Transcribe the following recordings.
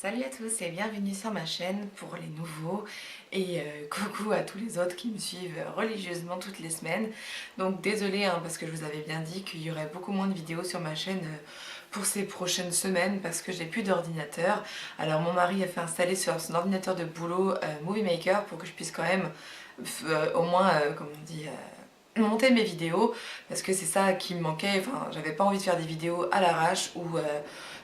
Salut à tous et bienvenue sur ma chaîne pour les nouveaux et coucou à tous les autres qui me suivent religieusement toutes les semaines. Donc désolée parce que je vous avais bien dit qu'il y aurait beaucoup moins de vidéos sur ma chaîne pour ces prochaines semaines parce que j'ai plus d'ordinateur. Alors mon mari a fait installer sur son ordinateur de boulot Movie Maker pour que je puisse quand même au moins, comment on dit, monter mes vidéos parce que c'est ça qui me manquait. Enfin, j'avais pas envie de faire des vidéos à l'arrache où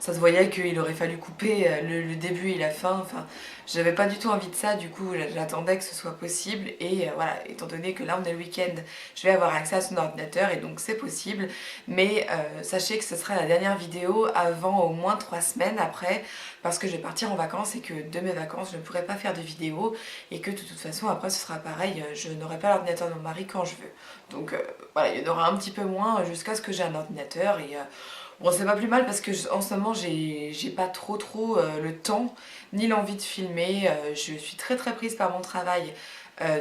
ça se voyait qu'il aurait fallu couper le début et la fin. Enfin, j'avais pas du tout envie de ça, du coup j'attendais que ce soit possible et voilà, étant donné que là on est le week-end, je vais avoir accès à son ordinateur et donc c'est possible. Mais sachez que ce sera la dernière vidéo avant au moins 3 semaines après parce que je vais partir en vacances et que de mes vacances je ne pourrai pas faire de vidéo et que de toute façon après ce sera pareil, je n'aurai pas l'ordinateur de mon mari quand je veux. Donc voilà, il y en aura un petit peu moins jusqu'à ce que j'ai un ordinateur et bon, c'est pas plus mal parce que en ce moment j'ai pas trop le temps ni l'envie de filmer. Je suis très prise par mon travail,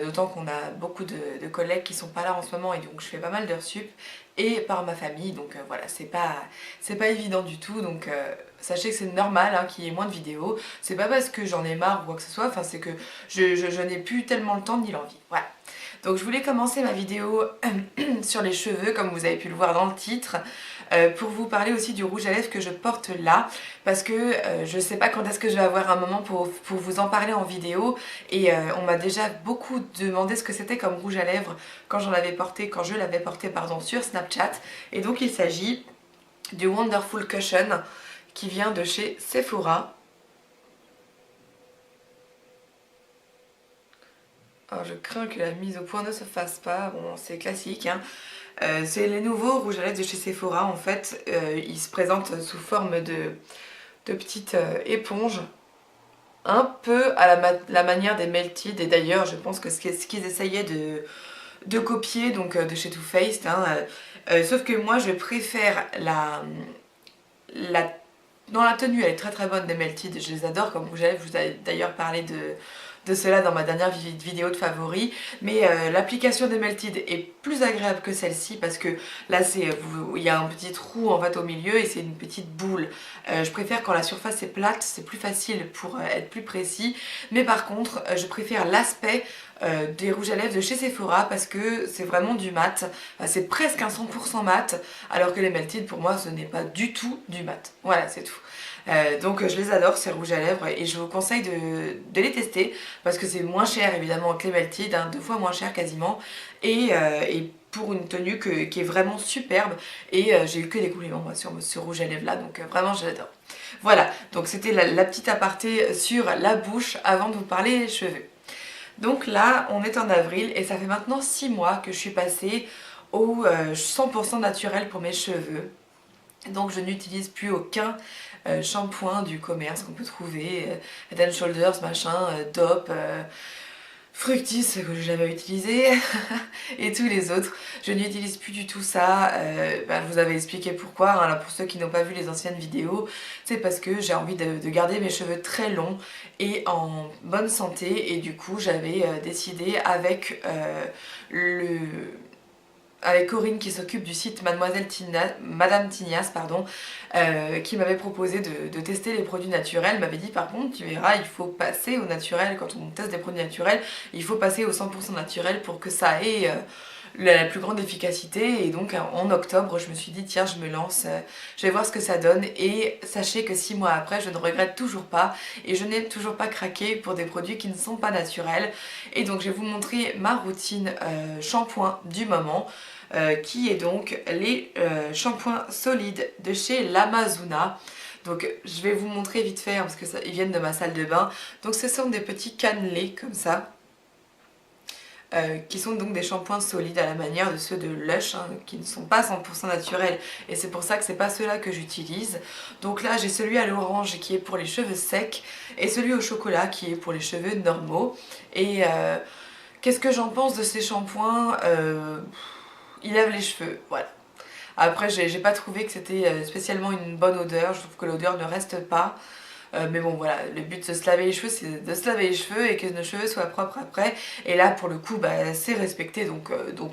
d'autant qu'on a beaucoup de collègues qui sont pas là en ce moment et donc je fais pas mal d'heures sup et par ma famille, donc voilà, c'est pas évident du tout. Donc sachez que c'est normal qu'il y ait moins de vidéos. C'est pas parce que j'en ai marre ou quoi que ce soit, enfin c'est que je n'ai plus tellement le temps ni l'envie. Voilà. Donc je voulais commencer ma vidéo sur les cheveux, comme vous avez pu le voir dans le titre, pour vous parler aussi du rouge à lèvres que je porte là, parce que je sais pas quand est-ce que je vais avoir un moment pour vous en parler en vidéo, et on m'a déjà beaucoup demandé ce que c'était comme rouge à lèvres quand je l'avais porté pardon, sur Snapchat, et donc il s'agit du Wonderful Cushion qui vient de chez Sephora. Alors je crains que la mise au point ne se fasse pas, bon c'est classique c'est les nouveaux rouges à lèvres de chez Sephora en fait, ils se présentent sous forme de petites éponges, un peu à la manière des Melted, et d'ailleurs je pense que ce qu'ils essayaient de copier donc de chez Too Faced, sauf que moi je préfère la dans la tenue, elle est très bonne des Melted, je les adore comme rouge à lèvres, je vous avais d'ailleurs parlé de cela dans ma dernière vidéo de favoris, mais l'application des Melted est plus agréable que celle-ci parce que là il y a un petit trou en fait au milieu et c'est une petite boule. Je préfère quand la surface est plate, c'est plus facile pour être plus précis, mais par contre je préfère l'aspect des rouges à lèvres de chez Sephora parce que c'est vraiment du mat, c'est presque un 100% mat, alors que les Melted pour moi ce n'est pas du tout du mat. Voilà, c'est tout. Donc je les adore ces rouges à lèvres et je vous conseille de les tester parce que c'est moins cher évidemment que les Melted, 2 fois moins cher quasiment, et pour une tenue qui est vraiment superbe, et j'ai eu que des compliments moi, sur ce rouge à lèvres là, donc vraiment je l'adore. Voilà, donc c'était la petite aparté sur la bouche avant de vous parler des cheveux. Donc là on est en avril et ça fait maintenant 6 mois que je suis passée au 100% naturel pour mes cheveux. Donc je n'utilise plus aucun shampoing du commerce qu'on peut trouver, Head & Shoulders, machin, Dop, Fructis que je n'ai jamais utilisé et tous les autres. Je n'utilise plus du tout ça, je vous avais expliqué pourquoi, là, pour ceux qui n'ont pas vu les anciennes vidéos, c'est parce que j'ai envie de garder mes cheveux très longs et en bonne santé, et du coup j'avais décidé avec Corinne qui s'occupe du site Madame Tignas, qui m'avait proposé de tester les produits naturels, m'avait dit par contre tu verras, il faut passer au naturel, quand on teste des produits naturels, il faut passer au 100% naturel pour que ça ait la plus grande efficacité. Et donc en octobre je me suis dit tiens, je me lance, je vais voir ce que ça donne, et sachez que 6 mois après je ne regrette toujours pas et je n'ai toujours pas craqué pour des produits qui ne sont pas naturels. Et donc je vais vous montrer ma routine shampoing du moment, qui est donc les shampoings solides de chez Lamazuna. Donc je vais vous montrer vite fait parce que ils viennent de ma salle de bain. Donc ce sont des petits cannelés comme ça, qui sont donc des shampoings solides à la manière de ceux de Lush, qui ne sont pas 100% naturels, et c'est pour ça que c'est pas ceux-là que j'utilise. Donc là j'ai celui à l'orange qui est pour les cheveux secs et celui au chocolat qui est pour les cheveux normaux. Et qu'est-ce que j'en pense de ces shampoings? Ils lèvent les cheveux, voilà. Après j'ai pas trouvé que c'était spécialement une bonne odeur, je trouve que l'odeur ne reste pas. Mais bon voilà, le but de se laver les cheveux c'est de se laver les cheveux et que nos cheveux soient propres après. Et là pour le coup bah, c'est respecté, donc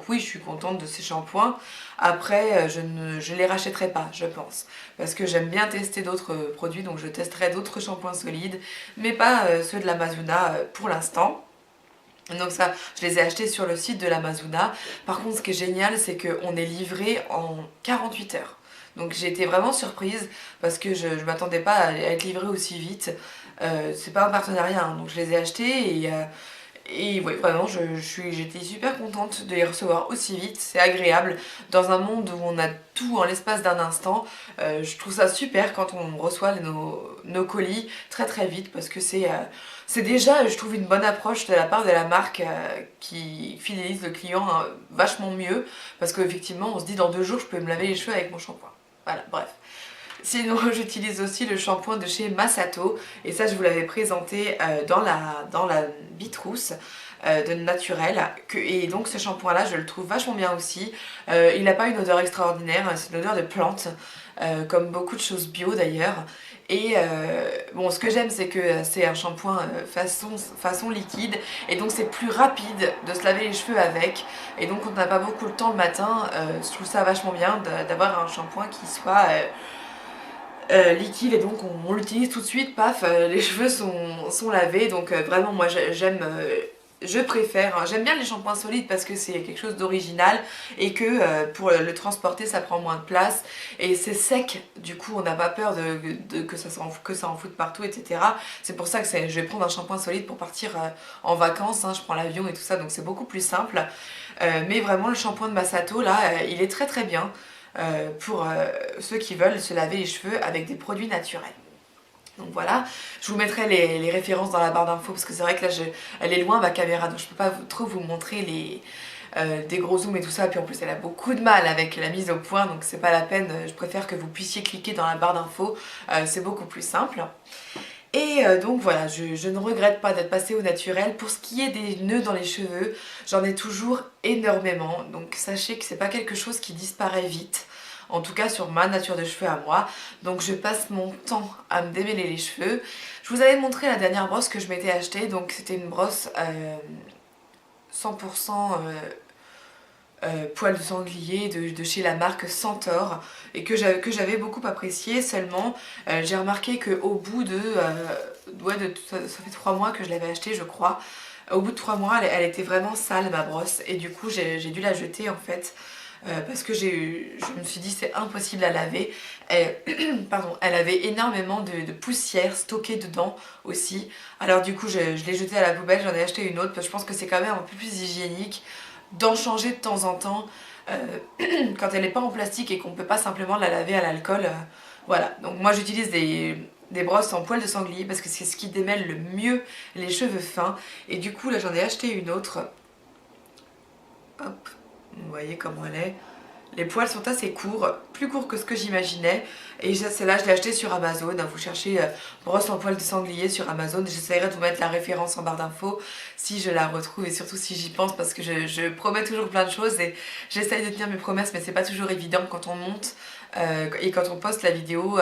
oui je suis contente de ces shampoings. Après je les rachèterai pas je pense, parce que j'aime bien tester d'autres produits, donc je testerai d'autres shampoings solides, mais pas ceux de l'Amazona pour l'instant. Donc ça, je les ai achetés sur le site de l'Amazona. Par contre, ce qui est génial, c'est qu'on est livré en 48 heures. Donc j'ai été vraiment surprise parce que je ne m'attendais pas à être livrée aussi vite. C'est pas un partenariat, hein, donc je les ai achetés et ouais, vraiment, j'étais super contente de les recevoir aussi vite. C'est agréable. Dans un monde où on a tout en l'espace d'un instant, je trouve ça super quand on reçoit nos colis très très vite, parce que c'est déjà, je trouve, une bonne approche de la part de la marque qui fidélise le client vachement mieux, parce qu'effectivement, on se dit dans 2 jours, je peux me laver les cheveux avec mon shampoing. Voilà, bref. Sinon, j'utilise aussi le shampoing de chez Massato, et ça je vous l'avais présenté dans la Bitrousse de Naturel, et donc ce shampoing là je le trouve vachement bien aussi. Il n'a pas une odeur extraordinaire, c'est une odeur de plante, comme beaucoup de choses bio d'ailleurs. Et bon, ce que j'aime c'est que c'est un shampoing façon liquide, et donc c'est plus rapide de se laver les cheveux avec, et donc on n'a pas beaucoup le temps le matin. Je trouve ça vachement bien d'avoir un shampoing qui soit liquide, et donc on l'utilise tout de suite, paf, les cheveux sont lavés. Donc vraiment moi je préfère, hein, j'aime bien les shampoings solides parce que c'est quelque chose d'original, et que pour le transporter ça prend moins de place, et c'est sec, du coup on n'a pas peur que ça en foute partout, etc. C'est pour ça que je vais prendre un shampoing solide pour partir en vacances, hein, je prends l'avion et tout ça, donc c'est beaucoup plus simple. Mais vraiment le shampoing de Massato là, il est très très bien. Pour ceux qui veulent se laver les cheveux avec des produits naturels. Donc voilà, je vous mettrai les références dans la barre d'infos, parce que c'est vrai que là elle est loin ma caméra, donc je peux pas trop vous montrer des gros zooms et tout ça, puis en plus elle a beaucoup de mal avec la mise au point, donc c'est pas la peine. Je préfère que vous puissiez cliquer dans la barre d'infos, c'est beaucoup plus simple. Et donc voilà, je ne regrette pas d'être passée au naturel. Pour ce qui est des nœuds dans les cheveux, j'en ai toujours énormément. Donc sachez que c'est pas quelque chose qui disparaît vite. En tout cas sur ma nature de cheveux à moi. Donc je passe mon temps à me démêler les cheveux. Je vous avais montré la dernière brosse que je m'étais achetée. Donc c'était une brosse 100% poil de sanglier de chez la marque Centaure, et que j'avais beaucoup apprécié. Seulement j'ai remarqué qu'au bout ça fait 3 mois que je l'avais achetée je crois. Au bout de 3 mois elle était vraiment sale ma brosse, et du coup j'ai dû la jeter en fait. Parce que je me suis dit c'est impossible à laver. Pardon, elle avait énormément de poussière stockée dedans aussi. Alors du coup je l'ai jetée à la poubelle, j'en ai acheté une autre, parce que je pense que c'est quand même un peu plus hygiénique d'en changer de temps en temps quand elle n'est pas en plastique et qu'on ne peut pas simplement la laver à l'alcool. Voilà, donc moi j'utilise des brosses en poil de sanglier parce que c'est ce qui démêle le mieux les cheveux fins. Et du coup là j'en ai acheté une autre. Hop, vous voyez comment elle est. Les poils sont assez courts, plus courts que ce que j'imaginais. Et celle-là, je l'ai achetée sur Amazon. Vous cherchez brosse en poil de sanglier sur Amazon. J'essaierai de vous mettre la référence en barre d'infos si je la retrouve, et surtout si j'y pense, parce que je promets toujours plein de choses et j'essaye de tenir mes promesses, mais c'est pas toujours évident quand on monte et quand on poste la vidéo,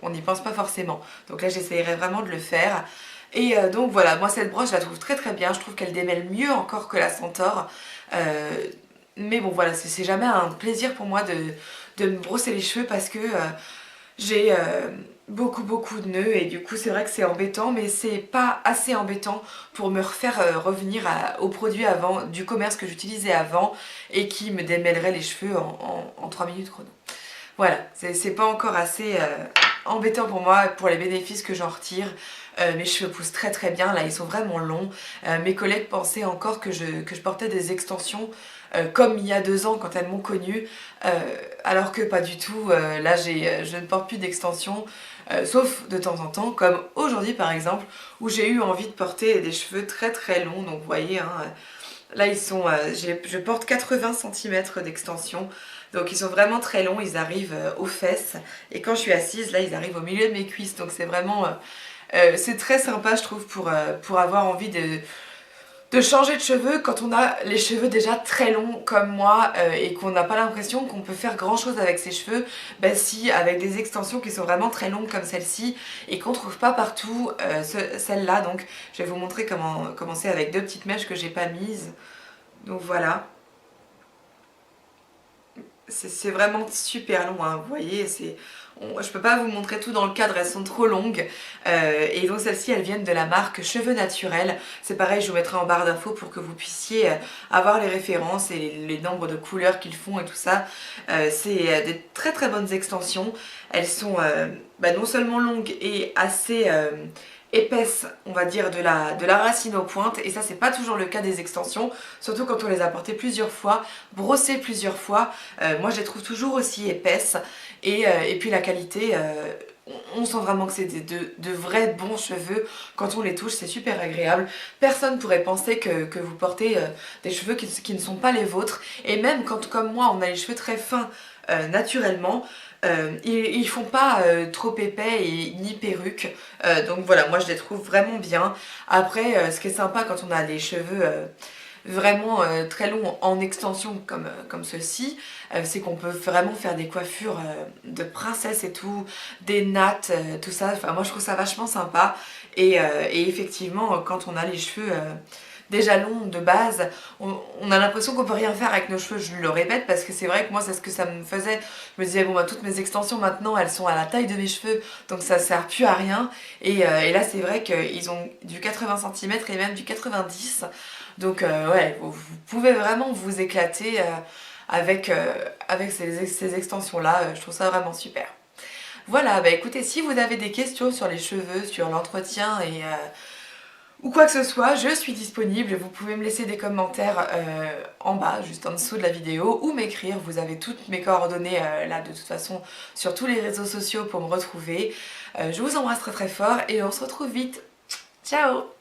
on n'y pense pas forcément. Donc là, j'essaierai vraiment de le faire. Et donc voilà, moi cette brosse, je la trouve très très bien. Je trouve qu'elle démêle mieux encore que la Centaure. Mais bon voilà, c'est jamais un plaisir pour moi de me brosser les cheveux, parce que j'ai beaucoup de nœuds, et du coup c'est vrai que c'est embêtant, mais c'est pas assez embêtant pour me refaire revenir aux produits du commerce que j'utilisais avant, et qui me démêlerait les cheveux en 3 minutes chrono. Voilà, c'est pas encore assez embêtant pour moi, pour les bénéfices que j'en retire. Mes cheveux poussent très très bien, là ils sont vraiment longs. Mes collègues pensaient encore que je portais des extensions comme il y a 2 ans quand elles m'ont connue, alors que pas du tout. Là je ne porte plus d'extensions, sauf de temps en temps, comme aujourd'hui par exemple, où j'ai eu envie de porter des cheveux très très longs. Donc vous voyez, hein, là ils sont, je porte 80 cm d'extension. Donc ils sont vraiment très longs, ils arrivent aux fesses, et quand je suis assise là ils arrivent au milieu de mes cuisses. Donc c'est vraiment c'est très sympa je trouve pour avoir envie de de changer de cheveux quand on a les cheveux déjà très longs comme moi et qu'on n'a pas l'impression qu'on peut faire grand chose avec ses cheveux. Bah si, avec des extensions qui sont vraiment très longues comme celle-ci et qu'on trouve pas partout celle-là. Donc je vais vous montrer comment commencer avec 2 petites mèches que j'ai pas mises. Donc voilà. C'est vraiment super long, hein, vous voyez, je peux pas vous montrer tout dans le cadre, elles sont trop longues. Et donc celles-ci, elles viennent de la marque Cheveux Naturels. C'est pareil, je vous mettrai en barre d'infos pour que vous puissiez avoir les références et les nombres de couleurs qu'ils font et tout ça. C'est des très très bonnes extensions. Elles sont non seulement longues et assez épaisse, on va dire, de la racine aux pointes, et ça c'est pas toujours le cas des extensions, surtout quand on les a portées plusieurs fois, brossées plusieurs fois. Moi je les trouve toujours aussi épaisses, et puis la qualité, on sent vraiment que c'est de vrais bons cheveux. Quand on les touche, c'est super agréable. Personne pourrait penser que vous portez des cheveux qui ne sont pas les vôtres, et même quand, comme moi, on a les cheveux très fins naturellement, ils font pas trop épais et ni perruque. Donc voilà, moi je les trouve vraiment bien. Après, ce qui est sympa quand on a les cheveux vraiment très longs en extension comme ceci, c'est qu'on peut vraiment faire des coiffures de princesse et tout, des nattes, tout ça. Enfin, moi je trouve ça vachement sympa. Et effectivement, quand on a les cheveux déjà longs de base, on a l'impression qu'on peut rien faire avec nos cheveux. Je le répète parce que c'est vrai que moi c'est ce que ça me faisait. Je me disais bon bah toutes mes extensions maintenant elles sont à la taille de mes cheveux, donc ça sert plus à rien. Et là c'est vrai qu'ils ont du 80 cm et même du 90. Donc ouais, vous pouvez vraiment vous éclater avec ces extensions là. Je trouve ça vraiment super. Voilà, bah écoutez, si vous avez des questions sur les cheveux, sur l'entretien ou quoi que ce soit, je suis disponible. Vous pouvez me laisser des commentaires en bas, juste en dessous de la vidéo, ou m'écrire. Vous avez toutes mes coordonnées là de toute façon sur tous les réseaux sociaux pour me retrouver. Je vous embrasse très très fort et on se retrouve vite. Ciao!